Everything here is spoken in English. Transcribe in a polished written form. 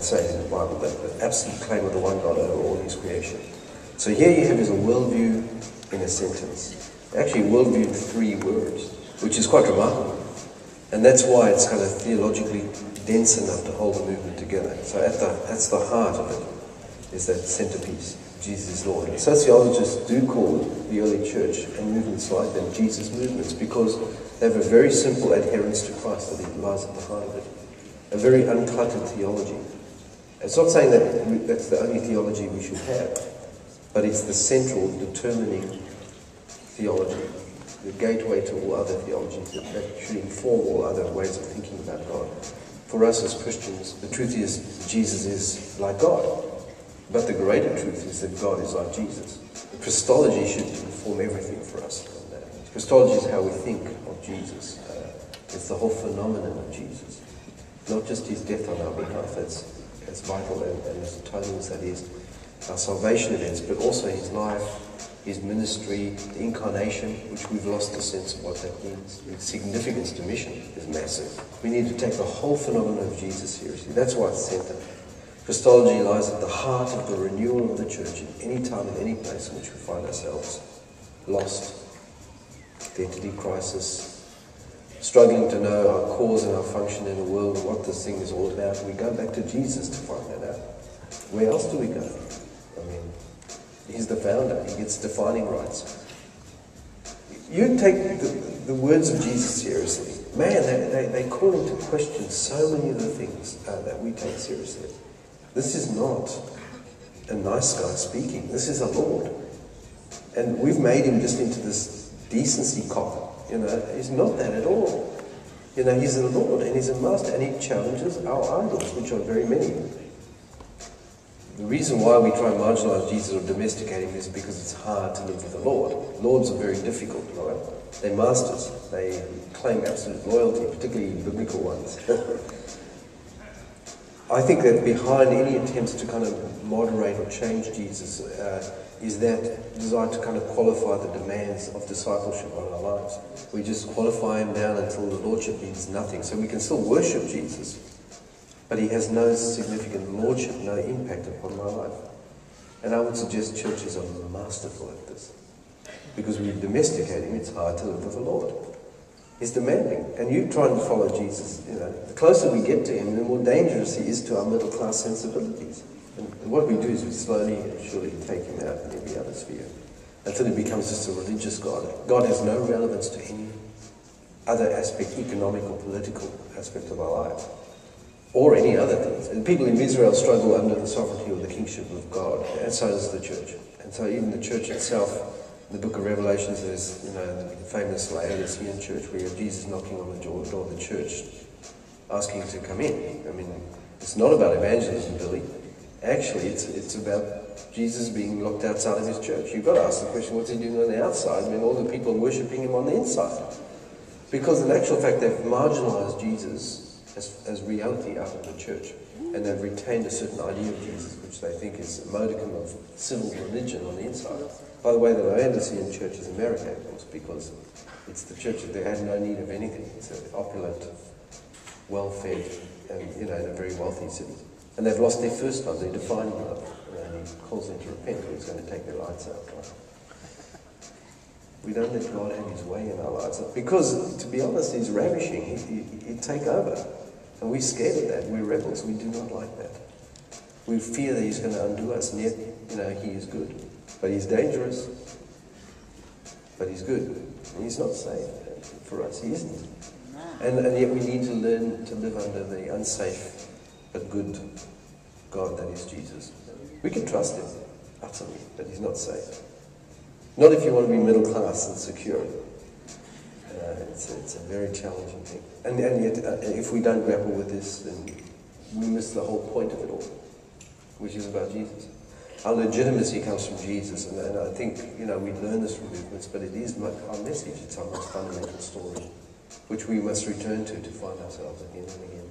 might say in the Bible, the absolute claim of the one God over all his creation. So here you have is a worldview in a sentence. Actually, worldview in 3 words, which is quite remarkable. And that's why it's kind of theologically dense enough to hold the movement together. So that's the heart of it, is that centerpiece, Jesus is Lord. And sociologists do call the early church and movements like them Jesus movements, because they have a very simple adherence to Christ that lies at the heart of it. A very untitled theology. It's not saying that that's the only theology we should have, but it's the central determining theology, the gateway to all other theologies that should inform all other ways of thinking about God. For us as Christians, the truth is Jesus is like God, but the greater truth is that God is like Jesus. Christology should inform everything for us. Christology is how we think of Jesus. It's the whole phenomenon of Jesus. Not just his death on our behalf, that's vital and as total as that is, our salvation events, but also his life, his ministry, the incarnation, which we've lost the sense of what that means. Its significance to mission is massive. We need to take the whole phenomenon of Jesus seriously. That's why it's centered. Christology lies at the heart of the renewal of the church in any time and any place in which we find ourselves. Lost, identity crisis, struggling to know our cause and our function in the world and what this thing is all about. We go back to Jesus to find that out. Where else do we go? I mean, he's the founder. He gets defining rights. You take the words of Jesus seriously. Man, they call into question so many of the things that we take seriously. This is not a nice guy speaking. This is a Lord. And we've made him just into this decency cop. You know, he's not that at all. You know, he's a Lord and he's a master, and he challenges our idols, which are very many. The reason why we try and marginalize Jesus or domesticate him is because it's hard to live with the Lord. Lords are very difficult, right? They're masters. They claim absolute loyalty, particularly biblical ones. I think that behind any attempts to kind of moderate or change Jesus is that desire to kind of qualify the demands of discipleship on our lives. We just qualify him down until the lordship means nothing. So we can still worship Jesus, but he has no significant lordship, no impact upon my life. And I would suggest churches are masterful at this. Because we domesticate him, it's hard to live with the Lord. He's demanding. And you try and follow Jesus, you know, the closer we get to him, the more dangerous he is to our middle class sensibilities. And what we do is we slowly and surely take him out in every other sphere until he becomes just a religious God. God has no relevance to any other aspect, economic or political aspect of our lives, or any other things. And people in Israel struggle under the sovereignty or the kingship of God, and so does the church. And so even the church itself, in the book of Revelations, there's, you know, the famous Laodicean church where you have Jesus knocking on the door of the church, asking to come in. I mean, it's not about evangelism, Billy. Actually, it's about Jesus being locked outside of his church. You've got to ask the question, what's he doing on the outside when all the people are worshipping him on the inside? Because in actual fact, they've marginalized Jesus as reality out of the church. And they've retained a certain idea of Jesus, which they think is a modicum of civil religion on the inside. By the way, the Laodicean church is America, of course, because it's the church that they had no need of anything. It's an opulent, well-fed, and, you know, in a very wealthy city. And they've lost their first love, their defining love. And he calls them to repent, or he's going to take their lights out. Right? We don't let God have his way in our lives. Because, to be honest, he's ravishing. He'd take over. And we're scared of that. We're rebels. We do not like that. We fear that he's going to undo us, and yet, you know, he is good. But he's dangerous. But he's good. And he's not safe for us. He isn't. And yet we need to learn to live under the unsafe but good God that is Jesus. We can trust him, utterly, but he's not safe. Not if you want to be middle class and secure. It's a very challenging thing. And yet, if we don't grapple with this, then we miss the whole point of it all, which is about Jesus. Our legitimacy comes from Jesus, and I think, you know, we learn this from movements, but it is our message. It's our most fundamental story, which we must return to find ourselves again and again.